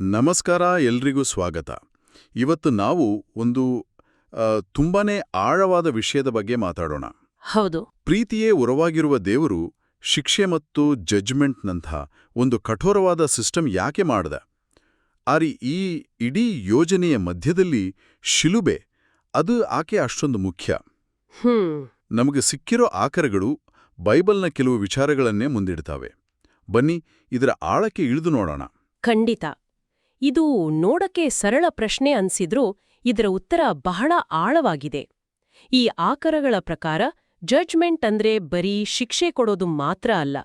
ನಮಸ್ಕಾರ, ಎಲ್ರಿಗೂ ಸ್ವಾಗತ. ಇವತ್ತು ನಾವು ಒಂದು ತುಂಬಾನೇ ಆಳವಾದ ವಿಷಯದ ಬಗ್ಗೆ ಮಾತಾಡೋಣ. ಹೌದು. ಪ್ರೀತಿಯೇ ಉರವಾಗಿರುವ ದೇವರು ಶಿಕ್ಷೆ ಮತ್ತು ಜಡ್ಜ್ಮೆಂಟ್ನಂಥ ಒಂದು ಕಠೋರವಾದ ಸಿಸ್ಟಮ್ ಯಾಕೆ ಮಾಡ್ದ? ಈ ಇಡೀ ಯೋಜನೆಯ ಮಧ್ಯದಲ್ಲಿ ಶಿಲುಬೆ, ಅದು ಆಕೆ ಅಷ್ಟೊಂದು ಮುಖ್ಯ. ನಮಗೆ ಸಿಕ್ಕಿರೋ ಆಕರಗಳು ಬೈಬಲ್ನ ಕೆಲವು ವಿಚಾರಗಳನ್ನೇ ಮುಂದಿಡ್ತಾವೆ. ಬನ್ನಿ, ಇದರ ಆಳಕ್ಕೆ ಇಳಿದು ನೋಡೋಣ. ಖಂಡಿತ. ಇದು ನೋಡಕ್ಕೆ ಸರಳ ಪ್ರಶ್ನೆ ಅನ್ಸಿದ್ರೂ ಇದರ ಉತ್ತರ ಬಹಳ ಆಳವಾಗಿದೆ. ಈ ಆಕರಗಳ ಪ್ರಕಾರ ಜಡ್ಜ್ಮೆಂಟ್ ಅಂದ್ರೆ ಬರೀ ಶಿಕ್ಷೆ ಕೊಡೋದು ಮಾತ್ರ ಅಲ್ಲ.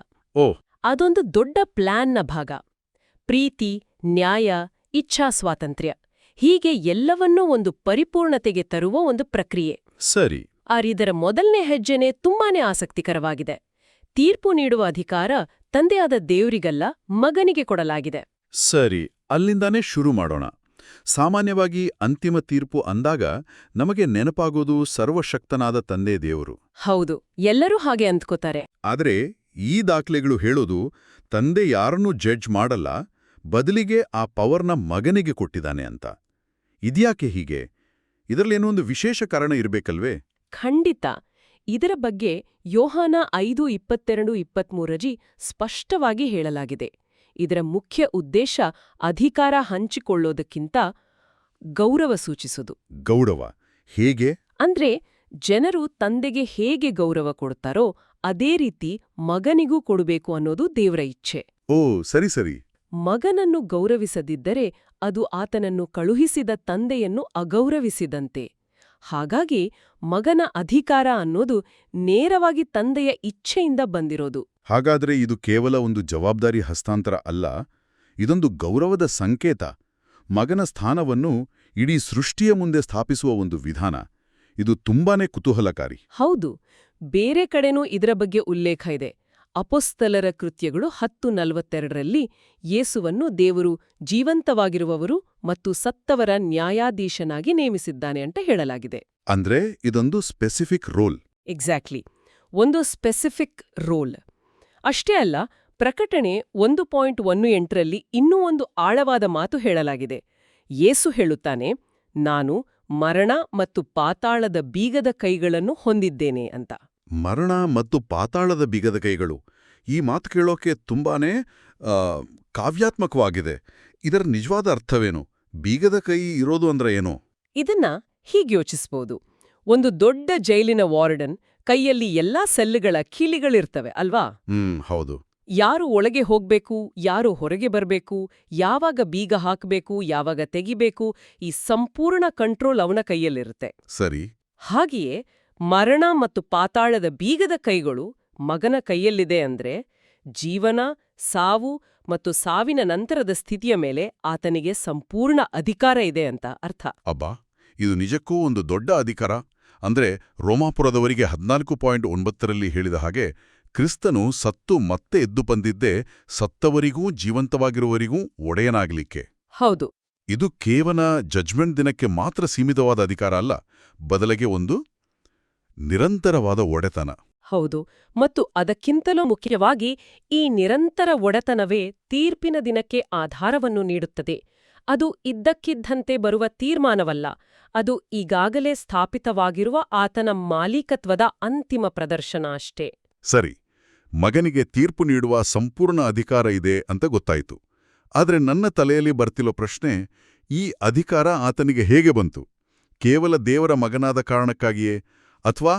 ಅದೊಂದು ದೊಡ್ಡ ಪ್ಲಾನ್ನ ಭಾಗ. ಪ್ರೀತಿ, ನ್ಯಾಯ, ಇಚ್ಛಾ ಸ್ವಾತಂತ್ರ್ಯ, ಹೀಗೆ ಎಲ್ಲವನ್ನೂ ಒಂದು ಪರಿಪೂರ್ಣತೆಗೆ ತರುವ ಒಂದು ಪ್ರಕ್ರಿಯೆ. ಸರಿ. ಇದರ ಮೊದಲನೇ ಹೆಜ್ಜೆನೇ ತುಂಬಾನೇ ಆಸಕ್ತಿಕರವಾಗಿದೆ. ತೀರ್ಪು ನೀಡುವ ಅಧಿಕಾರ ತಂದೆಯಾದ ದೇವರಿಗಲ್ಲ, ಮಗನಿಗೆ ಕೊಡಲಾಗಿದೆ. ಸರಿ, ಅಲ್ಲಿಂದಾನೇ ಶುರು ಮಾಡೋಣ. ಸಾಮಾನ್ಯವಾಗಿ ಅಂತಿಮ ತೀರ್ಪು ಅಂದಾಗ ನಮಗೆ ನೆನಪಾಗೋದು ಸರ್ವಶಕ್ತನಾದ ತಂದೆ ದೇವರು. ಹೌದು, ಎಲ್ಲರೂ ಹಾಗೆ ಅಂದ್ಕೋತಾರೆ. ಆದರೆ ಈ ದಾಖಲೆಗಳು ಹೇಳೋದು ತಂದೆ ಯಾರನ್ನೂ ಜಡ್ಜ್ ಮಾಡಲ್ಲ, ಬದಲಿಗೆ ಆ ಪವರ್ನ ಮಗನಿಗೆ ಕೊಟ್ಟಿದ್ದಾನೆ ಅಂತ. ಇದ್ಯಾಕೆ ಹೀಗೆ? ಇದರಲ್ಲೇನೋ ಒಂದು ವಿಶೇಷ ಕಾರಣ ಇರಬೇಕಲ್ವೇ? ಖಂಡಿತ. ಇದರ ಬಗ್ಗೆ ಯೋಹಾನ 5:22-23 ಸ್ಪಷ್ಟವಾಗಿ ಹೇಳಲಾಗಿದೆ. ಇದರ ಮುಖ್ಯ ಉದ್ದೇಶ ಅಧಿಕಾರ ಹಂಚಿಕೊಳ್ಳೋದಕ್ಕಿಂತ ಗೌರವ ಸೂಚಿಸೋದು. ಗೌರವ ಹೇಗೆ? ಅಂದ್ರೆ ಜನರು ತಂದೆಗೆ ಹೇಗೆ ಗೌರವ ಕೊಡ್ತಾರೋ ಅದೇ ರೀತಿ ಮಗನಿಗೂ ಕೊಡಬೇಕು ಅನ್ನೋದು ದೇವರ ಇಚ್ಛೆ. ಸರಿ ಸರಿ. ಮಗನನ್ನು ಗೌರವಿಸದಿದ್ದರೆ ಅದು ಆತನನ್ನು ಕಳುಹಿಸಿದ ತಂದೆಯನ್ನು ಅಗೌರವಿಸಿದಂತೆ. ಹಾಗಾಗಿ ಮಗನ ಅಧಿಕಾರ ಅನ್ನೋದು ನೇರವಾಗಿ ತಂದೆಯ ಇಚ್ಛೆಯಿಂದ ಬಂದಿರೋದು. ಹಾಗಾದ್ರೆ ಇದು ಕೇವಲ ಒಂದು ಜವಾಬ್ದಾರಿ ಹಸ್ತಾಂತರ ಅಲ್ಲ, ಇದೊಂದು ಗೌರವದ ಸಂಕೇತ. ಮಗನ ಸ್ಥಾನವನ್ನು ಇಡೀ ಸೃಷ್ಟಿಯ ಮುಂದೆ ಸ್ಥಾಪಿಸುವ ಒಂದು ವಿಧಾನ. ಇದು ತುಂಬಾನೇ ಕುತೂಹಲಕಾರಿ. ಹೌದು. ಬೇರೆ ಕಡೆನೂ ಇದರ ಬಗ್ಗೆ ಉಲ್ಲೇಖ ಇದೆ. ಅಪೊಸ್ತಲರ ಕೃತ್ಯಗಳು 10:42ರಲ್ಲಿ ಯೇಸುವನ್ನು ದೇವರು ಜೀವಂತವಾಗಿರುವವರು ಮತ್ತು ಸತ್ತವರ ನ್ಯಾಯಾಧೀಶನಾಗಿ ನೇಮಿಸಿದ್ದಾನೆ ಅಂತ ಹೇಳಲಾಗಿದೆ. ಅಂದ್ರೆ ಇದೊಂದು ಸ್ಪೆಸಿಫಿಕ್ ರೋಲ್. ಎಕ್ಸಾಕ್ಟ್ಲಿ, ಒಂದು ಸ್ಪೆಸಿಫಿಕ್ ರೋಲ್. ಅಷ್ಟೇ ಅಲ್ಲ, ಪ್ರಕಟಣೆ 1:18ರಲ್ಲಿ ಇನ್ನೂ ಒಂದು ಆಳವಾದ ಮಾತು ಹೇಳಲಾಗಿದೆ. ಯೇಸು ಹೇಳುತ್ತಾನೆ, ನಾನು ಮರಣ ಮತ್ತು ಪಾತಾಳದ ಬೀಗದ ಕೈಗಳನ್ನು ಹೊಂದಿದ್ದೇನೆ ಅಂತ. ಮರಣ ಮತ್ತು ಪಾತಾಳದ ಬೀಗದ ಕೈಗಳು, ಈ ಮಾತು ಕೇಳೋಕೆ ತುಂಬಾನೇ ಕಾವ್ಯಾತ್ಮಕವಾಗಿದೆ. ಇದರ ನಿಜವಾದ ಅರ್ಥವೇನು? ಬೀಗದ ಕೈ ಇರೋದು ಅಂದ್ರೆ ಏನು? ಇದನ್ನ ಹೀಗೆ ಯೋಚಿಸ್ಬೋದು. ಒಂದು ದೊಡ್ಡ ಜೈಲಿನ ವಾರ್ಡನ್ ಕೈಯಲ್ಲಿ ಎಲ್ಲಾ ಸೆಲ್ಗಳ ಕೀಲಿಗಳಿರ್ತವೆ ಅಲ್ವಾ? ಹೌದು. ಯಾರು ಒಳಗೆ ಹೋಗ್ಬೇಕು, ಯಾರು ಹೊರಗೆ ಬರ್ಬೇಕು, ಯಾವಾಗ ಬೀಗ ಹಾಕಬೇಕು, ಯಾವಾಗ ತೆಗಿಬೇಕು, ಈ ಸಂಪೂರ್ಣ ಕಂಟ್ರೋಲ್ ಅವನ ಕೈಯಲ್ಲಿರುತ್ತೆ. ಸರಿ. ಹಾಗೆಯೇ ಮರಣ ಮತ್ತು ಪಾತಾಳದ ಬೀಗದ ಕೈಗಳು ಮಗನ ಕೈಯಲ್ಲಿದೆ ಅಂದ್ರೆ ಜೀವನ, ಸಾವು ಮತ್ತು ಸಾವಿನ ನಂತರದ ಸ್ಥಿತಿಯ ಮೇಲೆ ಆತನಿಗೆ ಸಂಪೂರ್ಣ ಅಧಿಕಾರ ಇದೆ ಅಂತ ಅರ್ಥ. ಅಬ್ಬಾ, ಇದು ನಿಜಕ್ಕೂ ಒಂದು ದೊಡ್ಡ ಅಧಿಕಾರ. ಅಂದ್ರೆ ರೋಮಾಪುರದವರಿಗೆ 14:9ರಲ್ಲಿ ಹೇಳಿದ ಹಾಗೆ ಕ್ರಿಸ್ತನು ಸತ್ತು ಮತ್ತೆ ಎದ್ದು ಬಂದಿದ್ದೇ ಸತ್ತವರಿಗೂ ಜೀವಂತವಾಗಿರುವವರಿಗೂ ಒಡೆಯನಾಗಲಿಕ್ಕೆ. ಹೌದು. ಇದು ಕೇವಲ ಜಡ್ಜ್ಮೆಂಟ್ ದಿನಕ್ಕೆ ಮಾತ್ರ ಸೀಮಿತವಾದ ಅಧಿಕಾರ ಅಲ್ಲ, ಬದಲಿಗೆ ಒಂದು ನಿರಂತರವಾದ ಒಡೆತನ. ಹೌದು. ಮತ್ತು ಅದಕ್ಕಿಂತಲೂ ಮುಖ್ಯವಾಗಿ ಈ ನಿರಂತರ ಒಡೆತನವೇ ತೀರ್ಪಿನ ದಿನಕ್ಕೆ ಆಧಾರವನ್ನು ನೀಡುತ್ತದೆ. ಅದು ಇದ್ದಕ್ಕಿದ್ದಂತೆ ಬರುವ ತೀರ್ಮಾನವಲ್ಲ, ಅದು ಈಗಾಗಲೇ ಸ್ಥಾಪಿತವಾಗಿರುವ ಆತನ ಮಾಲೀಕತ್ವದ ಅಂತಿಮ ಪ್ರದರ್ಶನ ಅಷ್ಟೇ. ಸರಿ, ಮಗನಿಗೆ ತೀರ್ಪು ನೀಡುವ ಸಂಪೂರ್ಣ ಅಧಿಕಾರ ಇದೆ ಅಂತ ಗೊತ್ತಾಯಿತು. ಆದರೆ ನನ್ನ ತಲೆಯಲ್ಲಿ ಬರ್ತಿರೋ ಪ್ರಶ್ನೆ, ಈ ಅಧಿಕಾರ ಆತನಿಗೆ ಹೇಗೆ ಬಂತು? ಕೇವಲ ದೇವರ ಮಗನಾದ ಕಾರಣಕ್ಕಾಗಿಯೇ, ಅಥವಾ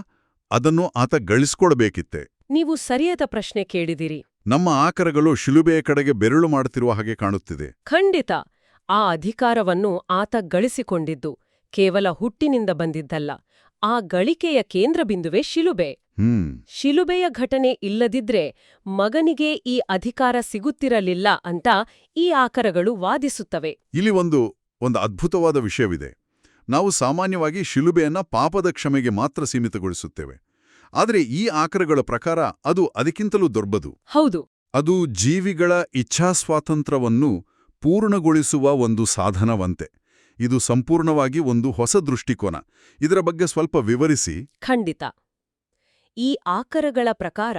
ಅದನ್ನು ಆತ ಗಳಿಸ್ಕೊಳ್ಬೇಕಿತ್ತೆ? ನೀವು ಸರಿಯಾದ ಪ್ರಶ್ನೆ ಕೇಳಿದಿರಿ. ನಮ್ಮ ಆಕರಗಳು ಶಿಲುಬೆಯ ಕಡೆಗೆ ಬೆರಳು ಮಾಡುತ್ತಿರುವ ಹಾಗೆ ಕಾಣುತ್ತಿದೆ. ಖಂಡಿತ. ಆ ಅಧಿಕಾರವನ್ನು ಆತ ಗಳಿಸಿಕೊಂಡಿದ್ದು ಕೇವಲ ಹುಟ್ಟಿನಿಂದ ಬಂದಿದ್ದಲ್ಲ. ಆ ಗಳಿಕೆಯ ಕೇಂದ್ರಬಿಂದುವೇ ಶಿಲುಬೆ. ಶಿಲುಬೆಯ ಘಟನೆ ಇಲ್ಲದಿದ್ರೆ ಮಗನಿಗೆ ಈ ಅಧಿಕಾರ ಸಿಗುತ್ತಿರಲಿಲ್ಲ ಅಂತ ಈ ಆಕರಗಳು ವಾದಿಸುತ್ತವೆ. ಇಲ್ಲಿ ಒಂದು ಅದ್ಭುತವಾದ ವಿಷಯವಿದೆ. ನಾವು ಸಾಮಾನ್ಯವಾಗಿ ಶಿಲುಬೆಯನ್ನ ಪಾಪದ ಕ್ಷಮೆಗೆ ಮಾತ್ರ ಸೀಮಿತಗೊಳಿಸುತ್ತೇವೆ. ಆದರೆ ಈ ಆಕರಗಳ ಪ್ರಕಾರ ಅದು ಅದಕ್ಕಿಂತಲೂ ದೊಡ್ಡದು. ಹೌದು. ಅದು ಜೀವಿಗಳ ಇಚ್ಛಾಸ್ವಾತಂತ್ರ್ಯವನ್ನು ಪೂರ್ಣಗೊಳಿಸುವ ಒಂದು ಸಾಧನವಂತೆ. ಇದು ಸಂಪೂರ್ಣವಾಗಿ ಒಂದು ಹೊಸ ದೃಷ್ಟಿಕೋನ. ಇದರ ಬಗ್ಗೆ ಸ್ವಲ್ಪ ವಿವರಿಸಿ. ಖಂಡಿತ. ಈ ಆಕರಗಳ ಪ್ರಕಾರ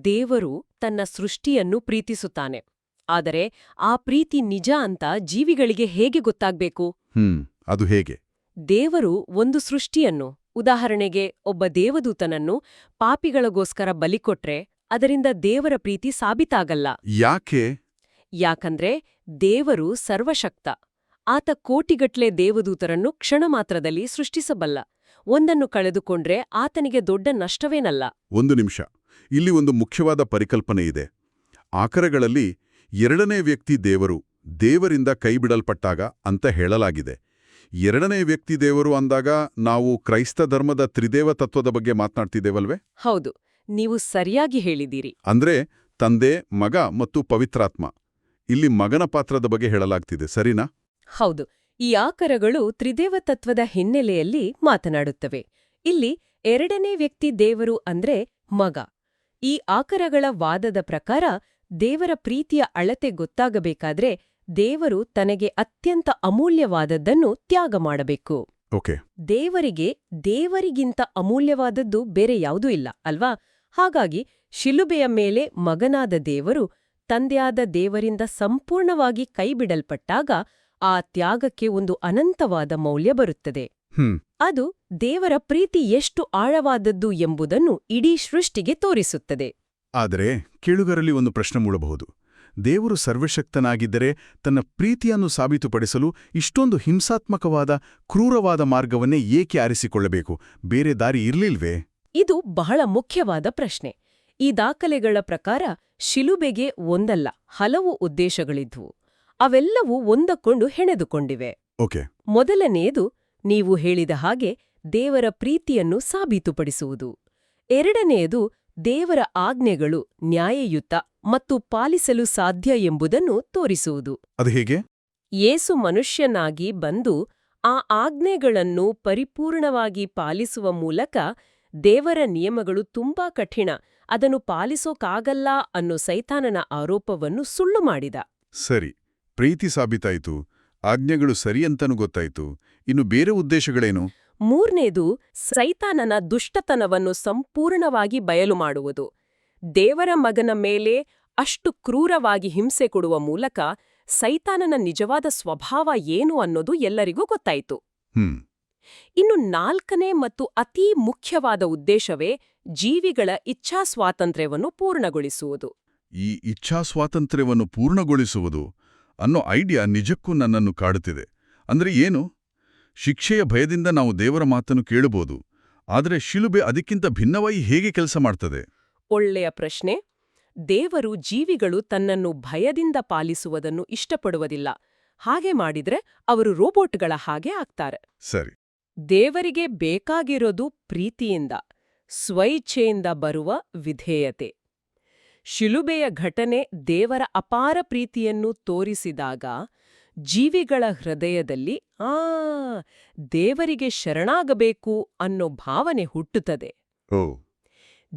ದೇವರು ತನ್ನ ಸೃಷ್ಟಿಯನ್ನು ಪ್ರೀತಿಸುತ್ತಾನೆ. ಆದರೆ ಆ ಪ್ರೀತಿ ನಿಜ ಅಂತ ಜೀವಿಗಳಿಗೆ ಹೇಗೆ ಗೊತ್ತಾಗ್ಬೇಕು? ಅದು ಹೇಗೆ? ದೇವರು ಒಂದು ಸೃಷ್ಟಿಯನ್ನು, ಉದಾಹರಣೆಗೆ ಒಬ್ಬ ದೇವದೂತನನ್ನು ಪಾಪಿಗಳಿಗೋಸ್ಕರ ಬಲಿಕೊಟ್ರೆ ಅದರಿಂದ ದೇವರ ಪ್ರೀತಿ ಸಾಬೀತಾಗಲ್ಲ. ಯಾಕೆ? ಯಾಕಂದ್ರೆ ದೇವರು ಸರ್ವಶಕ್ತ. ಆತ ಕೋಟಿಗಟ್ಲೆ ದೇವದೂತರನ್ನು ಕ್ಷಣ ಮಾತ್ರದಲ್ಲಿ ಸೃಷ್ಟಿಸಬಲ್ಲ. ಒಂದನ್ನು ಕಳೆದುಕೊಂಡ್ರೆ ಆತನಿಗೆ ದೊಡ್ಡ ನಷ್ಟವೇನಲ್ಲ. ಒಂದು ನಿಮಿಷ, ಇಲ್ಲಿ ಒಂದು ಮುಖ್ಯವಾದ ಪರಿಕಲ್ಪನೆ ಇದೆ. ಆಕರಗಳಲ್ಲಿ ಎರಡನೇ ವ್ಯಕ್ತಿ ದೇವರು, ದೇವರಿಂದ ಕೈಬಿಡಲ್ಪಟ್ಟಾಗ ಅಂತ ಹೇಳಲಾಗಿದೆ. ಎರಡನೇ ವ್ಯಕ್ತಿ ದೇವರು ಅಂದಾಗ ನಾವು ಕ್ರೈಸ್ತ ಧರ್ಮದ ತ್ರಿದೇವ ತತ್ವದ ಬಗ್ಗೆ ಮಾತನಾಡ್ತಿದ್ದೇವಲ್ವೇ? ಹೌದು, ನೀವು ಸರಿಯಾಗಿ ಹೇಳಿದ್ದೀರಿ. ಅಂದ್ರೆ ತಂದೆ, ಮಗ ಮತ್ತು ಪವಿತ್ರಾತ್ಮ. ಇಲ್ಲಿ ಮಗನ ಪಾತ್ರದ ಬಗ್ಗೆ ಹೇಳಲಾಗ್ತಿದೆ, ಸರಿನಾ? ಹೌದು, ಈ ಆಕರಗಳು ತ್ರಿದೇವ ತತ್ವದ ಹಿನ್ನೆಲೆಯಲ್ಲಿ ಮಾತನಾಡುತ್ತವೆ. ಇಲ್ಲಿ ಎರಡನೇ ವ್ಯಕ್ತಿ ದೇವರು ಅಂದ್ರೆ ಮಗ. ಈ ಆಕರಗಳ ವಾದದ ಪ್ರಕಾರ ದೇವರ ಪ್ರೀತಿಯ ಅಳತೆ ಗೊತ್ತಾಗಬೇಕಾದ್ರೆ ದೇವರು ತನಗೆ ಅತ್ಯಂತ ಅಮೂಲ್ಯವಾದದ್ದನ್ನು ತ್ಯಾಗ ಮಾಡಬೇಕು. ಓಕೆ. ದೇವರಿಗಿಂತ ಅಮೂಲ್ಯವಾದದ್ದು ಬೇರೆ ಯಾವುದೂ ಇಲ್ಲ ಅಲ್ವಾ? ಹಾಗಾಗಿ ಶಿಲುಬೆಯ ಮೇಲೆ ಮಗನಾದ ದೇವರು ತಂದೆಯಾದ ದೇವರಿಂದ ಸಂಪೂರ್ಣವಾಗಿ ಕೈಬಿಡಲ್ಪಟ್ಟಾಗ ಆ ತ್ಯಾಗಕ್ಕೆ ಒಂದು ಅನಂತವಾದ ಮೌಲ್ಯ ಬರುತ್ತದೆ. ಅದು ದೇವರ ಪ್ರೀತಿ ಎಷ್ಟು ಆಳವಾದದ್ದು ಎಂಬುದನ್ನು ಇಡೀ ಸೃಷ್ಟಿಗೆ ತೋರಿಸುತ್ತದೆ. ಆದರೆ ಕೇಳುಗರಲ್ಲಿ ಒಂದು ಪ್ರಶ್ನೆ ಮೂಡಬಹುದು. ದೇವರು ಸರ್ವಶಕ್ತನಾಗಿದ್ದರೆ ತನ್ನ ಪ್ರೀತಿಯನ್ನು ಸಾಬೀತುಪಡಿಸಲು ಇಷ್ಟೊಂದು ಹಿಂಸಾತ್ಮಕವಾದ, ಕ್ರೂರವಾದ ಮಾರ್ಗವನ್ನೇ ಏಕೆ ಆರಿಸಿಕೊಳ್ಳಬೇಕು? ಬೇರೆ ದಾರಿ ಇರ್ಲಿಲ್ವೇ? ಇದು ಬಹಳ ಮುಖ್ಯವಾದ ಪ್ರಶ್ನೆ. ಈ ದಾಖಲೆಗಳ ಪ್ರಕಾರ ಶಿಲುಬೆಗೆ ಒಂದಲ್ಲ ಹಲವು ಉದ್ದೇಶಗಳಿದ್ವು. ಅವೆಲ್ಲವೂ ಒಂದಕ್ಕೊಂದು ಹೆಣೆದುಕೊಂಡಿವೆ. ಓಕೆ. ಮೊದಲನೆಯದು, ನೀವು ಹೇಳಿದ ಹಾಗೆ ದೇವರ ಪ್ರೀತಿಯನ್ನು ಸಾಬೀತುಪಡಿಸುವುದು. ಎರಡನೆಯದು, ದೇವರ ಆಜ್ಞೆಗಳು ನ್ಯಾಯಯುತ ಮತ್ತು ಪಾಲಿಸಲು ಸಾಧ್ಯ ಎಂಬುದನ್ನು ತೋರಿಸುವುದು. ಅದು ಹೇಗೆ? ಯೇಸು ಮನುಷ್ಯನಾಗಿ ಬಂದು ಆ ಆಜ್ಞೆಗಳನ್ನು ಪರಿಪೂರ್ಣವಾಗಿ ಪಾಲಿಸುವ ಮೂಲಕ ದೇವರ ನಿಯಮಗಳು ತುಂಬಾ ಕಠಿಣ, ಅದನ್ನು ಪಾಲಿಸೋಕಾಗಲ್ಲ ಅನ್ನೋ ಸೈತಾನನ ಆರೋಪವನ್ನು ಸುಳ್ಳು ಮಾಡಿದ. ಸರಿ, ಪ್ರೀತಿ ಸಾಬೀತಾಯಿತು, ಆಜ್ಞೆಗಳು ಸರಿಯಂತನೂ ಗೊತ್ತಾಯಿತು. ಇನ್ನು ಬೇರೆ ಉದ್ದೇಶಗಳೇನು? ಮೂರನೇದು, ಸೈತಾನನ ದುಷ್ಟತನವನ್ನು ಸಂಪೂರ್ಣವಾಗಿ ಬಯಲು ಮಾಡುವುದು. ದೇವರ ಮಗನ ಮೇಲೆ ಅಷ್ಟು ಕ್ರೂರವಾಗಿ ಹಿಂಸೆ ಕೊಡುವ ಮೂಲಕ ಸೈತಾನನ ನಿಜವಾದ ಸ್ವಭಾವ ಏನು ಅನ್ನೋದು ಎಲ್ಲರಿಗೂ ಗೊತ್ತಾಯಿತು. ಇನ್ನು ನಾಲ್ಕನೇ ಮತ್ತು ಅತೀ ಮುಖ್ಯವಾದ ಉದ್ದೇಶವೇ ಜೀವಿಗಳ ಇಚ್ಛಾಸ್ವಾತಂತ್ರ್ಯವನ್ನು ಪೂರ್ಣಗೊಳಿಸುವುದು. ಈ ಇಚ್ಛಾಸ್ವಾತಂತ್ರ್ಯವನ್ನು ಪೂರ್ಣಗೊಳಿಸುವುದು ಅನ್ನೋ ಐಡಿಯಾ ನಿಜಕ್ಕೂ ನನ್ನನ್ನು ಕಾಡುತ್ತಿದೆ. ಅಂದ್ರೆ ಏನು? ಶಿಕ್ಷೆಯ ಭಯದಿಂದ ನಾವು ದೇವರ ಮಾತನ್ನು ಕೇಳಬಹುದು, ಆದರೆ ಶಿಲುಬೆ ಅದಕ್ಕಿಂತ ಭಿನ್ನವಾಗಿ ಹೇಗೆ ಕೆಲಸ ಮಾಡ್ತದೆ? ಒಳ್ಳೆಯ ಪ್ರಶ್ನೆ. ದೇವರು ಜೀವಿಗಳು ತನ್ನನ್ನು ಭಯದಿಂದ ಪಾಲಿಸುವುದನ್ನು ಇಷ್ಟಪಡುವುದಿಲ್ಲ. ಹಾಗೆ ಮಾಡಿದ್ರೆ ಅವರು ರೋಬೋಟ್ಗಳ ಹಾಗೆ ಆಗ್ತಾರೆ. ಸರಿ. ದೇವರಿಗೆ ಬೇಕಾಗಿರೋದು ಪ್ರೀತಿಯಿಂದ, ಸ್ವಇಚ್ಛೆಯಿಂದ ಬರುವ ವಿಧೇಯತೆ. ಶಿಲುಬೆಯ ಘಟನೆ ದೇವರ ಅಪಾರ ಪ್ರೀತಿಯನ್ನು ತೋರಿಸಿದಾಗ ಜೀವಿಗಳ ಹೃದಯದಲ್ಲಿ ದೇವರಿಗೆ ಶರಣಾಗಬೇಕು ಅನ್ನೋ ಭಾವನೆ ಹುಟ್ಟುತ್ತದೆ.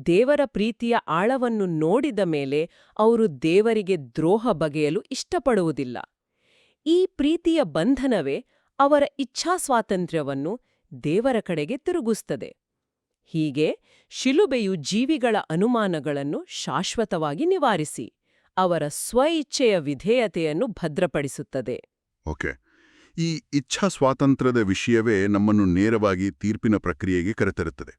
ದೇವರ ಪ್ರೀತಿಯ ಆಳವನ್ನು ನೋಡಿದ ಮೇಲೆ ಅವರು ದೇವರಿಗೆ ದ್ರೋಹ ಬಗೆಯಲು ಇಷ್ಟಪಡುವುದಿಲ್ಲ. ಈ ಪ್ರೀತಿಯ ಬಂಧನವೇ ಅವರ ಇಚ್ಛಾಸ್ವಾತಂತ್ರ್ಯವನ್ನು ದೇವರ ಕಡೆಗೆ ತಿರುಗಿಸುತ್ತದೆ. ಹೀಗೆ ಶಿಲುಬೆಯು ಜೀವಿಗಳ ಅನುಮಾನಗಳನ್ನು ಶಾಶ್ವತವಾಗಿ ನಿವಾರಿಸಿ ಅವರ ಸ್ವಇಚ್ಛೆಯ ವಿಧೇಯತೆಯನ್ನು ಭದ್ರಪಡಿಸುತ್ತದೆ. ಓಕೆ. ಈ ಇಚ್ಛಾಸ್ವಾತಂತ್ರ್ಯದ ವಿಷಯವೇ ನಮ್ಮನ್ನು ನೇರವಾಗಿ ತೀರ್ಪಿನ ಪ್ರಕ್ರಿಯೆಗೆ ಕರೆತರುತ್ತದೆ.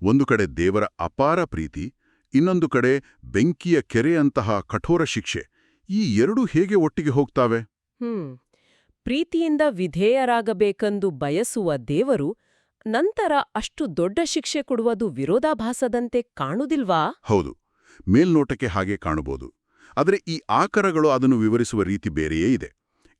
ಒಂದು ಕಡೆ ದೇವರ ಅಪಾರ ಪ್ರೀತಿ, ಇನ್ನೊಂದು ಕಡೆ ಬೆಂಕಿಯ ಕೆರೆಯಂತಹ ಕಠೋರ ಶಿಕ್ಷೆ. ಈ ಎರಡೂ ಹೇಗೆ ಒಟ್ಟಿಗೆ ಹೋಗ್ತಾವೆ? ಪ್ರೀತಿಯಿಂದ ವಿಧೇಯರಾಗಬೇಕೆಂದು ಬಯಸುವ ದೇವರು ನಂತರ ಅಷ್ಟು ದೊಡ್ಡ ಶಿಕ್ಷೆ ಕೊಡುವುದು ವಿರೋಧಾಭಾಸದಂತೆ ಕಾಣುವುದಿಲ್ವಾ? ಹೌದು, ಮೇಲ್ನೋಟಕ್ಕೆ ಹಾಗೆ ಕಾಣಬಹುದು. ಆದರೆ ಈ ಆಕರಗಳು ಅದನ್ನು ವಿವರಿಸುವ ರೀತಿ ಬೇರೆಯೇ ಇದೆ.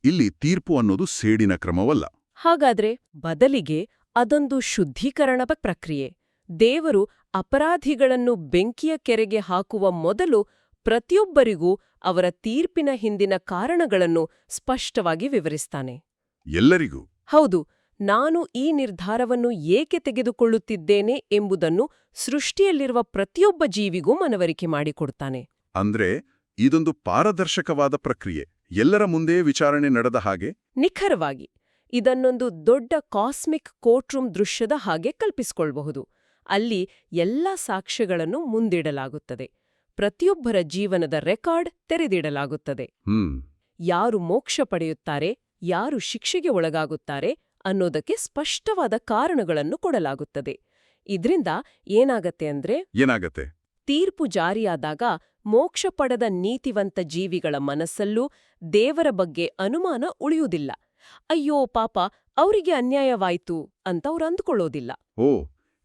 ಇಲ್ಲಿ ತೀರ್ಪು ಅನ್ನೋದು ಸೇಡಿನ ಕ್ರಮವಲ್ಲ. ಹಾಗಾದ್ರೆ ಬದಲಿಗೆ ಅದೊಂದು ಶುದ್ಧೀಕರಣ ಪ್ರಕ್ರಿಯೆ. ದೇವರು ಅಪರಾಧಿಗಳನ್ನು ಬೆಂಕಿಯ ಕೆರೆಗೆ ಹಾಕುವ ಮೊದಲು ಪ್ರತಿಯೊಬ್ಬರಿಗೂ ಅವರ ತೀರ್ಪಿನ ಹಿಂದಿನ ಕಾರಣಗಳನ್ನು ಸ್ಪಷ್ಟವಾಗಿ ವಿವರಿಸ್ತಾನೆ. ಎಲ್ಲರಿಗೂ? ಹೌದು. ನಾನು ಈ ನಿರ್ಧಾರವನ್ನು ಏಕೆ ತೆಗೆದುಕೊಳ್ಳುತ್ತಿದ್ದೇನೆ ಎಂಬುದನ್ನು ಸೃಷ್ಟಿಯಲ್ಲಿರುವ ಪ್ರತಿಯೊಬ್ಬ ಜೀವಿಗೂ ಮನವರಿಕೆ ಮಾಡಿಕೊಡ್ತಾನೆ. ಅಂದ್ರೆ ಇದೊಂದು ಪಾರದರ್ಶಕವಾದ ಪ್ರಕ್ರಿಯೆ, ಎಲ್ಲರ ಮುಂದೆ ವಿಚಾರಣೆ ನಡೆದ ಹಾಗೆ? ನಿಖರವಾಗಿ. ಇದನ್ನೊಂದು ದೊಡ್ಡ ಕಾಸ್ಮಿಕ್ ಕೋರ್ಟ್ರೂಮ್ ದೃಶ್ಯದ ಹಾಗೆ ಕಲ್ಪಿಸಿಕೊಳ್ಳಬಹುದು. ಅಲ್ಲಿ ಎಲ್ಲ ಸಾಕ್ಷ್ಯಗಳನ್ನು ಮುಂದಿಡಲಾಗುತ್ತದೆ. ಪ್ರತಿಯೊಬ್ಬರ ಜೀವನದ ರೆಕಾರ್ಡ್ ತೆರೆದಿಡಲಾಗುತ್ತದೆ. ಯಾರು ಮೋಕ್ಷ ಪಡೆಯುತ್ತಾರೆ, ಯಾರು ಶಿಕ್ಷೆಗೆ ಒಳಗಾಗುತ್ತಾರೆ ಅನ್ನೋದಕ್ಕೆ ಸ್ಪಷ್ಟವಾದ ಕಾರಣಗಳನ್ನು ಕೊಡಲಾಗುತ್ತದೆ. ಇದ್ರಿಂದ ಏನಾಗತ್ತೆ ತೀರ್ಪು ಜಾರಿಯಾದಾಗ ಮೋಕ್ಷ ಪಡೆದ ನೀತಿವಂತ ಜೀವಿಗಳ ಮನಸ್ಸಲ್ಲೂ ದೇವರ ಬಗ್ಗೆ ಅನುಮಾನ ಉಳಿಯುವುದಿಲ್ಲ. ಅಯ್ಯೋ ಪಾಪ, ಅವರಿಗೆ ಅನ್ಯಾಯವಾಯ್ತು ಅಂತ ಅವ್ರು ಅಂದುಕೊಳ್ಳೋದಿಲ್ಲ.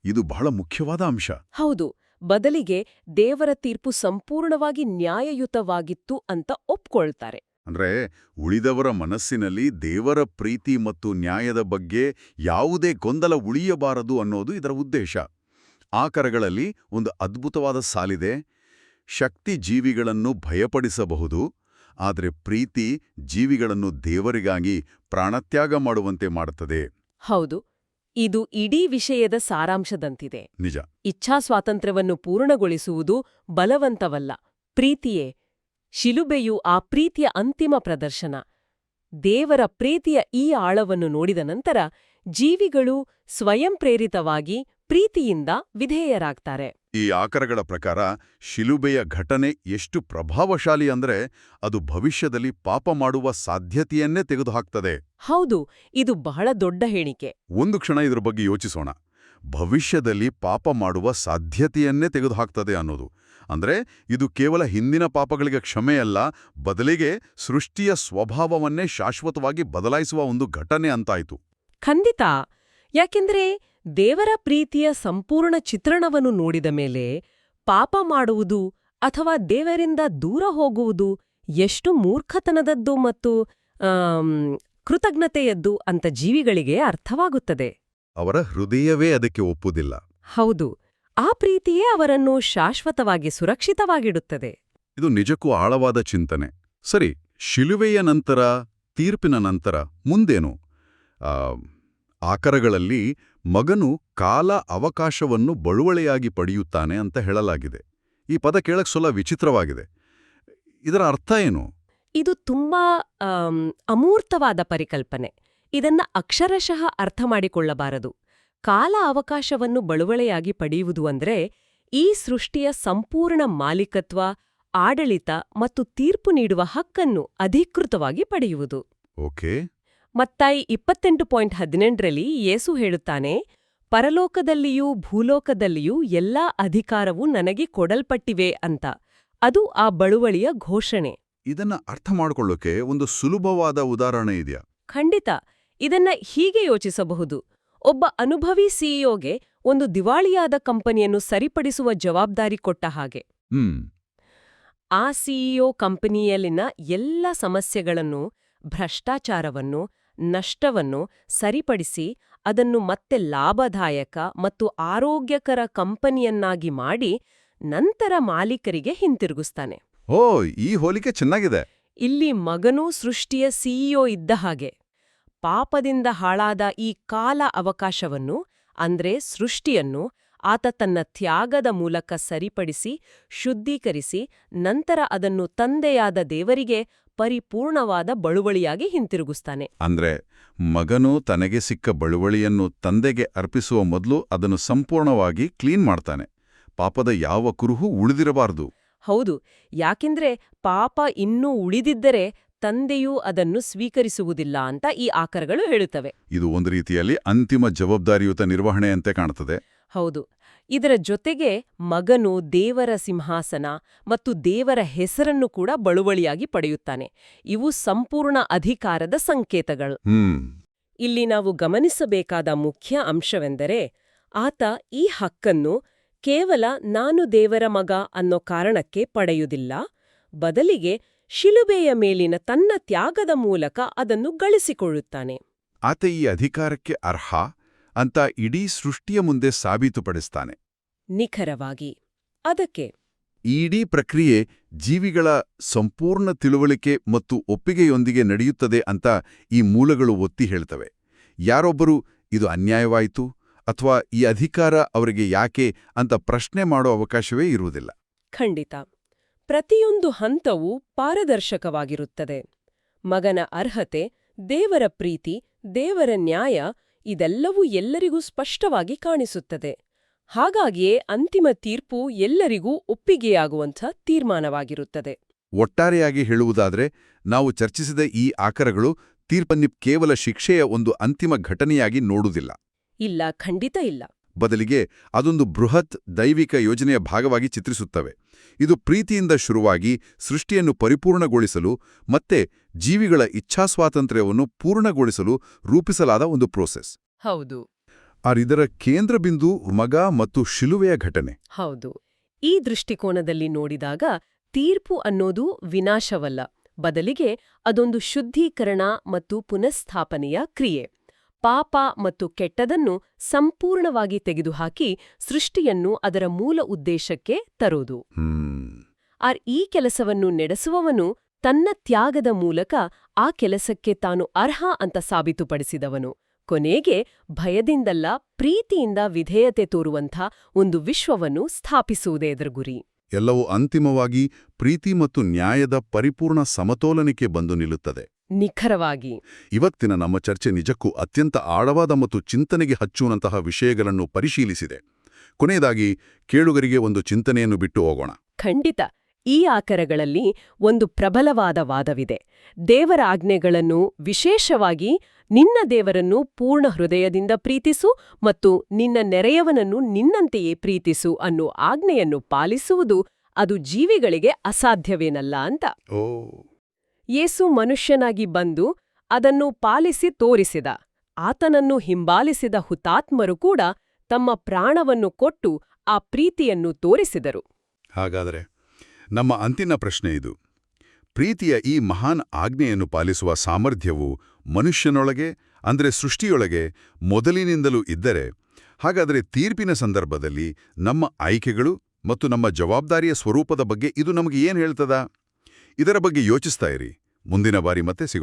ಇದು ಬಹಳ ಮುಖ್ಯವಾದ ಅಂಶ. ಹೌದು, ಬದಲಿಗೆ ದೇವರ ತೀರ್ಪು ಸಂಪೂರ್ಣವಾಗಿ ನ್ಯಾಯಯುತವಾಗಿತ್ತು ಅಂತ ಒಪ್ಕೊಳ್ತಾರೆ. ಅಂದ್ರೆ ಉಳಿದವರ ಮನಸ್ಸಿನಲ್ಲಿ ದೇವರ ಪ್ರೀತಿ ಮತ್ತು ನ್ಯಾಯದ ಬಗ್ಗೆ ಯಾವುದೇ ಗೊಂದಲ ಉಳಿಯಬಾರದು ಅನ್ನೋದು ಇದರ ಉದ್ದೇಶ. ಆಕರಗಳಲ್ಲಿ ಒಂದು ಅದ್ಭುತವಾದ ಸಾಲಿದೆ: ಶಕ್ತಿ ಜೀವಿಗಳನ್ನು ಭಯಪಡಿಸಬಹುದು, ಆದರೆ ಪ್ರೀತಿ ಜೀವಿಗಳನ್ನು ದೇವರಿಗಾಗಿ ಪ್ರಾಣತ್ಯಾಗ ಮಾಡುವಂತೆ ಮಾಡುತ್ತದೆ. ಹೌದು, ಇದು ಇಡೀ ವಿಷಯದ ಸಾರಾಂಶದಂತಿದೆ. ನಿಜ. ಇಚ್ಛಾಸ್ವಾತಂತ್ರ್ಯವನ್ನು ಪೂರ್ಣಗೊಳಿಸುವುದು ಬಲವಂತವಲ್ಲ, ಪ್ರೀತಿಯೇ. ಶಿಲುಬೆಯು ಆ ಪ್ರೀತಿಯ ಅಂತಿಮ ಪ್ರದರ್ಶನ. ದೇವರ ಪ್ರೀತಿಯ ಈ ಆಳವನ್ನು ನೋಡಿದ ನಂತರ ಜೀವಿಗಳು ಸ್ವಯಂ ಪ್ರೇರಿತವಾಗಿ ಪ್ರೀತಿಯಿಂದ ವಿಧೇಯರಾಗ್ತಾರೆ. ಈ ಆಕರಗಳ ಪ್ರಕಾರ ಶಿಲುಬೆಯ ಘಟನೆ ಎಷ್ಟು ಪ್ರಭಾವಶಾಲಿ ಅಂದ್ರೆ ಅದು ಭವಿಷ್ಯದಲ್ಲಿ ಪಾಪ ಮಾಡುವ ಸಾಧ್ಯತೆಯನ್ನೇ ತೆಗೆದುಹಾಕ್ತದೆ. ಹೌದು, ಇದು ಬಹಳ ದೊಡ್ಡ ಹೇಳಿಕೆ. ಒಂದು ಕ್ಷಣ ಇದ್ರ ಬಗ್ಗೆ ಯೋಚಿಸೋಣ. ಭವಿಷ್ಯದಲ್ಲಿ ಪಾಪ ಮಾಡುವ ಸಾಧ್ಯತೆಯನ್ನೇ ತೆಗೆದುಹಾಕ್ತದೆ ಅನ್ನೋದು ಅಂದ್ರೆ ಇದು ಕೇವಲ ಹಿಂದಿನ ಪಾಪಗಳಿಗೆ ಕ್ಷಮೆಯಲ್ಲ, ಬದಲಿಗೆ ಸೃಷ್ಟಿಯ ಸ್ವಭಾವವನ್ನೇ ಶಾಶ್ವತವಾಗಿ ಬದಲಾಯಿಸುವ ಒಂದು ಘಟನೆ ಅಂತಾಯ್ತು. ಖಂಡಿತ. ಯಾಕೆಂದ್ರೆ ದೇವರ ಪ್ರೀತಿಯ ಸಂಪೂರ್ಣ ಚಿತ್ರಣವನ್ನು ನೋಡಿದ ಮೇಲೆ ಪಾಪ ಮಾಡುವುದು ಅಥವಾ ದೇವರಿಂದ ದೂರ ಹೋಗುವುದು ಎಷ್ಟು ಮೂರ್ಖತನದದ್ದು ಮತ್ತು ಕೃತಜ್ಞತೆಯದ್ದು ಅಂತ ಜೀವಿಗಳಿಗೆ ಅರ್ಥವಾಗುತ್ತದೆ. ಅವರ ಹೃದಯವೇ ಅದಕ್ಕೆ ಒಪ್ಪುವುದಿಲ್ಲ. ಹೌದು, ಆ ಪ್ರೀತಿಯೇ ಅವರನ್ನು ಶಾಶ್ವತವಾಗಿ ಸುರಕ್ಷಿತವಾಗಿಡುತ್ತದೆ. ಇದು ನಿಜಕ್ಕೂ ಆಳವಾದ ಚಿಂತನೆ. ಸರಿ, ಶಿಲುವೆಯ ನಂತರ, ತೀರ್ಪಿನ ನಂತರ ಮುಂದೇನು? ಆಕರಗಳಲ್ಲಿ ಮಗನು ಕಾಲ ಅವಕಾಶವನ್ನು ಬಳುವಳಿಯಾಗಿ ಪಡೆಯುತ್ತಾನೆ ಅಂತ ಹೇಳಲಾಗಿದೆ. ಈ ಪದ ಕೇಳಕ್ ಸ್ವಲ್ಪ ವಿಚಿತ್ರವಾಗಿದೆ. ಇದರ ಅರ್ಥ ಏನು? ಇದು ತುಂಬಾ ಅಮೂರ್ತವಾದ ಪರಿಕಲ್ಪನೆ. ಇದನ್ನ ಅಕ್ಷರಶಃ ಅರ್ಥ ಮಾಡಿಕೊಳ್ಳಬಾರದು. ಕಾಲ ಅವಕಾಶವನ್ನು ಬಳುವಳಿಯಾಗಿ ಪಡೆಯುವುದು ಅಂದ್ರೆ ಈ ಸೃಷ್ಟಿಯ ಸಂಪೂರ್ಣ ಮಾಲೀಕತ್ವ, ಆಡಳಿತ ಮತ್ತು ತೀರ್ಪು ನೀಡುವ ಹಕ್ಕನ್ನು ಅಧಿಕೃತವಾಗಿ ಪಡೆಯುವುದು. ಓಕೆ. ಮತ್ತಾಯಿ 28:18ರಲ್ಲಿ ಯೇಸು ಹೇಳುತ್ತಾನೆ, ಪರಲೋಕದಲ್ಲಿಯೂ ಭೂಲೋಕದಲ್ಲಿಯೂ ಎಲ್ಲಾ ಅಧಿಕಾರವೂ ನನಗೆ ಕೊಡಲ್ಪಟ್ಟಿವೆ ಅಂತ. ಅದು ಆ ಬಳುವಳಿಯ ಘೋಷಣೆ. ಇದನ್ನ ಅರ್ಥ ಮಾಡಿಕೊಳ್ಳೋಕೆ ಒಂದು ಸುಲಭವಾದ ಉದಾಹರಣೆ ಇದೆಯಾ? ಖಂಡಿತ. ಇದನ್ನ ಹೀಗೆ ಯೋಚಿಸಬಹುದು. ಒಬ್ಬ ಅನುಭವಿ ಸಿಇಒಗೆ ಒಂದು ದಿವಾಳಿಯಾದ ಕಂಪನಿಯನ್ನು ಸರಿಪಡಿಸುವ ಜವಾಬ್ದಾರಿ ಕೊಟ್ಟ ಹಾಗೆ. ಆ ಸಿಇಒ ಕಂಪನಿಯಲ್ಲಿನ ಎಲ್ಲ ಸಮಸ್ಯೆಗಳನ್ನು, ಭ್ರಷ್ಟಾಚಾರವನ್ನು, ನಷ್ಟವನ್ನು ಸರಿಪಡಿಸಿ ಅದನ್ನು ಮತ್ತೆ ಲಾಭದಾಯಕ ಮತ್ತು ಆರೋಗ್ಯಕರ ಕಂಪನಿಯನ್ನಾಗಿ ಮಾಡಿ ನಂತರ ಮಾಲೀಕರಿಗೆ ಹಿಂತಿರುಗಿಸ್ತಾನೆ. ಈ ಹೋಲಿಕೆ ಚೆನ್ನಾಗಿದೆ. ಇಲ್ಲಿ ಮಗನೂ ಸೃಷ್ಟಿಯ ಸಿಇಒ ಇದ್ದ ಹಾಗೆ. ಪಾಪದಿಂದ ಹಾಳಾದ ಈ ಕಾಲ ಅವಕಾಶವನ್ನು, ಅಂದ್ರೆ ಸೃಷ್ಟಿಯನ್ನು, ಆತ ತನ್ನ ತ್ಯಾಗದ ಮೂಲಕ ಸರಿಪಡಿಸಿ, ಶುದ್ಧೀಕರಿಸಿ, ನಂತರ ಅದನ್ನು ತಂದೆಯಾದ ದೇವರಿಗೆ ಪರಿಪೂರ್ಣವಾದ ಬಳುವಳಿಯಾಗಿ ಹಿಂತಿರುಗಿಸ್ತಾನೆ. ಅಂದ್ರೆ ಮಗನು ತನಗೆ ಸಿಕ್ಕ ಬಳುವಳಿಯನ್ನು ತಂದೆಗೆ ಅರ್ಪಿಸುವ ಮೊದಲು ಅದನ್ನು ಸಂಪೂರ್ಣವಾಗಿ ಕ್ಲೀನ್ ಮಾಡ್ತಾನೆ. ಪಾಪದ ಯಾವ ಕುರುಹೂ ಉಳಿದಿರಬಾರದು. ಹೌದು, ಯಾಕೆಂದ್ರೆ ಪಾಪ ಇನ್ನೂ ಉಳಿದಿದ್ದರೆ ತಂದೆಯೂ ಅದನ್ನು ಸ್ವೀಕರಿಸುವುದಿಲ್ಲ ಅಂತ ಈ ಆಕರಗಳು ಹೇಳುತ್ತವೆ. ಇದು ಒಂದು ರೀತಿಯಲ್ಲಿ ಅಂತಿಮ ಜವಾಬ್ದಾರಿಯುತ ನಿರ್ವಹಣೆಯಂತೆ ಕಾಣುತ್ತದೆ. ಹೌದು. ಇದರ ಜೊತೆಗೆ ಮಗನು ದೇವರ ಸಿಂಹಾಸನ ಮತ್ತು ದೇವರ ಹೆಸರನ್ನು ಕೂಡ ಬಳುವಳಿಯಾಗಿ ಪಡೆಯುತ್ತಾನೆ. ಇವು ಸಂಪೂರ್ಣ ಅಧಿಕಾರದ ಸಂಕೇತಗಳು. ಇಲ್ಲಿ ನಾವು ಗಮನಿಸಬೇಕಾದ ಮುಖ್ಯ ಅಂಶವೆಂದರೆ, ಆತ ಈ ಹಕ್ಕನ್ನು ಕೇವಲ ನಾನು ದೇವರ ಮಗ ಅನ್ನೋ ಕಾರಣಕ್ಕೆ ಪಡೆಯುವುದಿಲ್ಲ, ಬದಲಿಗೆ ಶಿಲುಬೆಯ ಮೇಲಿನ ತನ್ನ ತ್ಯಾಗದ ಮೂಲಕ ಅದನ್ನು ಗಳಿಸಿಕೊಳ್ಳುತ್ತಾನೆ. ಆತ ಈ ಅಧಿಕಾರಕ್ಕೆ ಅರ್ಹ ಅಂತ ಇಡೀ ಸೃಷ್ಟಿಯ ಮುಂದೆ ಸಾಬೀತುಪಡಿಸ್ತಾನೆ. ನಿಖರವಾಗಿ. ಅದಕ್ಕೆ ಈ ಇಡೀ ಪ್ರಕ್ರಿಯೆ ಜೀವಿಗಳ ಸಂಪೂರ್ಣ ತಿಳುವಳಿಕೆ ಮತ್ತು ಒಪ್ಪಿಗೆಯೊಂದಿಗೆ ನಡೆಯುತ್ತದೆ ಅಂತ ಈ ಮೂಲಗಳು ಒತ್ತಿ ಹೇಳ್ತವೆ. ಯಾರೊಬ್ಬರು ಇದು ಅನ್ಯಾಯವಾಯಿತು ಅಥವಾ ಈ ಅಧಿಕಾರ ಅವರಿಗೆ ಯಾಕೆ ಅಂತ ಪ್ರಶ್ನೆ ಮಾಡೋ ಅವಕಾಶವೇ ಇರುವುದಿಲ್ಲ. ಖಂಡಿತ. ಪ್ರತಿಯೊಂದು ಹಂತವೂ ಪಾರದರ್ಶಕವಾಗಿರುತ್ತದೆ. ಮಗನ ಅರ್ಹತೆ, ದೇವರ ಪ್ರೀತಿ, ದೇವರ ನ್ಯಾಯ ಇದೆಲ್ಲವೂ ಎಲ್ಲರಿಗೂ ಸ್ಪಷ್ಟವಾಗಿ ಕಾಣಿಸುತ್ತದೆ. ಹಾಗಾಗಿಯೇ ಅಂತಿಮ ತೀರ್ಪು ಎಲ್ಲರಿಗೂ ಒಪ್ಪಿಗೆಯಾಗುವಂಥ ತೀರ್ಮಾನವಾಗಿರುತ್ತದೆ. ಒಟ್ಟಾರೆಯಾಗಿ ಹೇಳುವುದಾದರೆ ನಾವು ಚರ್ಚಿಸಿದ ಈ ಆಕರಗಳು ತೀರ್ಪನ್ನು ಕೇವಲ ಶಿಕ್ಷೆಯ ಒಂದು ಅಂತಿಮ ಘಟನೆಯಾಗಿ ನೋಡುವುದಿಲ್ಲ. ಇಲ್ಲ, ಖಂಡಿತ ಇಲ್ಲ. ಬದಲಿಗೆ ಅದೊಂದು ಬೃಹತ್ ದೈವಿಕ ಯೋಜನೆಯ ಭಾಗವಾಗಿ ಚಿತ್ರಿಸುತ್ತವೆ. ಇದು ಪ್ರೀತಿಯಿಂದ ಶುರುವಾಗಿ ಸೃಷ್ಟಿಯನ್ನು ಪರಿಪೂರ್ಣಗೊಳಿಸಲು ಮತ್ತೆ ಜೀವಿಗಳ ಇಚ್ಛಾಸ್ವಾತಂತ್ರ್ಯವನ್ನು ಪೂರ್ಣಗೊಳಿಸಲು ರೂಪಿಸಲಾದ ಒಂದು ಪ್ರೋಸೆಸ್. ಹೌದು ಇದರ ಕೇಂದ್ರಬಿಂದು ಮಗ ಮತ್ತು ಶಿಲುವೆಯ ಘಟನೆ. ಹೌದು. ಈ ದೃಷ್ಟಿಕೋನದಲ್ಲಿ ನೋಡಿದಾಗ ತೀರ್ಪು ಅನ್ನೋದು ವಿನಾಶವಲ್ಲ, ಬದಲಿಗೆ ಅದೊಂದು ಶುದ್ಧೀಕರಣ ಮತ್ತು ಪುನಃಸ್ಥಾಪನೆಯ ಕ್ರಿಯೆ. ಪಾಪ ಮತ್ತು ಕೆಟ್ಟದನ್ನು ಸಂಪೂರ್ಣವಾಗಿ ತೆಗೆದುಹಾಕಿ ಸೃಷ್ಟಿಯನ್ನು ಅದರ ಮೂಲ ಉದ್ದೇಶಕ್ಕೆ ತರೋದು. ಈ ಕೆಲಸವನ್ನು ನಡೆಸುವವನು ತನ್ನ ತ್ಯಾಗದ ಮೂಲಕ ಆ ಕೆಲಸಕ್ಕೆ ತಾನು ಅರ್ಹ ಅಂತ ಸಾಬೀತುಪಡಿಸಿದವನು. ಕೊನೆಗೆ ಭಯದಿಂದಲ್ಲ, ಪ್ರೀತಿಯಿಂದ ವಿಧೇಯತೆ ತೋರುವಂಥ ಒಂದು ವಿಶ್ವವನ್ನು ಸ್ಥಾಪಿಸುವುದೇ ಇದರ ಗುರಿ. ಎಲ್ಲವೂ ಅಂತಿಮವಾಗಿ ಪ್ರೀತಿ ಮತ್ತು ನ್ಯಾಯದ ಪರಿಪೂರ್ಣ ಸಮತೋಲನಕ್ಕೆ ಬಂದು ನಿಲ್ಲುತ್ತದೆ. ನಿಖರವಾಗಿ. ಇವತ್ತಿನ ನಮ್ಮ ಚರ್ಚೆ ನಿಜಕ್ಕೂ ಅತ್ಯಂತ ಆಳವಾದ ಮತ್ತು ಚಿಂತನೆಗೆ ಹಚ್ಚುವಂತಹ ವಿಷಯಗಳನ್ನು ಪರಿಶೀಲಿಸಿದೆ. ಕೊನೆಯದಾಗಿ ಕೇಳುಗರಿಗೆ ಒಂದು ಚಿಂತನೆಯನ್ನು ಬಿಟ್ಟು ಹೋಗೋಣ. ಖಂಡಿತ. ಈ ಆಕರಗಳಲ್ಲಿ ಒಂದು ಪ್ರಬಲವಾದ ವಾದವಿದೆ. ದೇವರ ಆಜ್ಞೆಗಳನ್ನು, ವಿಶೇಷವಾಗಿ ನಿನ್ನ ದೇವರನ್ನು ಪೂರ್ಣ ಹೃದಯದಿಂದ ಪ್ರೀತಿಸು ಮತ್ತು ನಿನ್ನ ನೆರೆಯವನನ್ನು ನಿನ್ನಂತೆಯೇ ಪ್ರೀತಿಸು ಅನ್ನೋ ಆಜ್ಞೆಯನ್ನು ಪಾಲಿಸುವುದು ಅದು ಜೀವಿಗಳಿಗೆ ಅಸಾಧ್ಯವೇನಲ್ಲ ಅಂತ. ಯೇಸು ಮನುಷ್ಯನಾಗಿ ಬಂದು ಅದನ್ನು ಪಾಲಿಸಿ ತೋರಿಸಿದ. ಆತನನ್ನು ಹಿಂಬಾಲಿಸಿದ ಹುತಾತ್ಮರು ಕೂಡ ತಮ್ಮ ಪ್ರಾಣವನ್ನು ಕೊಟ್ಟು ಆ ಪ್ರೀತಿಯನ್ನು ತೋರಿಸಿದರು. ಹಾಗಾದರೆ ನಮ್ಮ ಅಂತಿಮ ಪ್ರಶ್ನೆ ಇದು: ಪ್ರೀತಿಯ ಈ ಮಹಾನ್ ಆಜ್ಞೆಯನ್ನು ಪಾಲಿಸುವ ಸಾಮರ್ಥ್ಯವು ಮನುಷ್ಯನೊಳಗೆ, ಅಂದರೆ ಸೃಷ್ಟಿಯೊಳಗೆ ಮೊದಲಿನಿಂದಲೂ ಇದ್ದರೆ, ಹಾಗಾದರೆ ತೀರ್ಪಿನ ಸಂದರ್ಭದಲ್ಲಿ ನಮ್ಮ ಆಯ್ಕೆಗಳು ಮತ್ತು ನಮ್ಮ ಜವಾಬ್ದಾರಿಯ ಸ್ವರೂಪದ ಬಗ್ಗೆ ಇದು ನಮಗೆ ಏನು ಹೇಳ್ತದ? ಇದರ ಬಗ್ಗೆ ಯೋಚಿಸ್ತಾ ಇರಿ. ಮುಂದಿನ ಬಾರಿ ಮತ್ತೆ ಸಿಗೋಣ.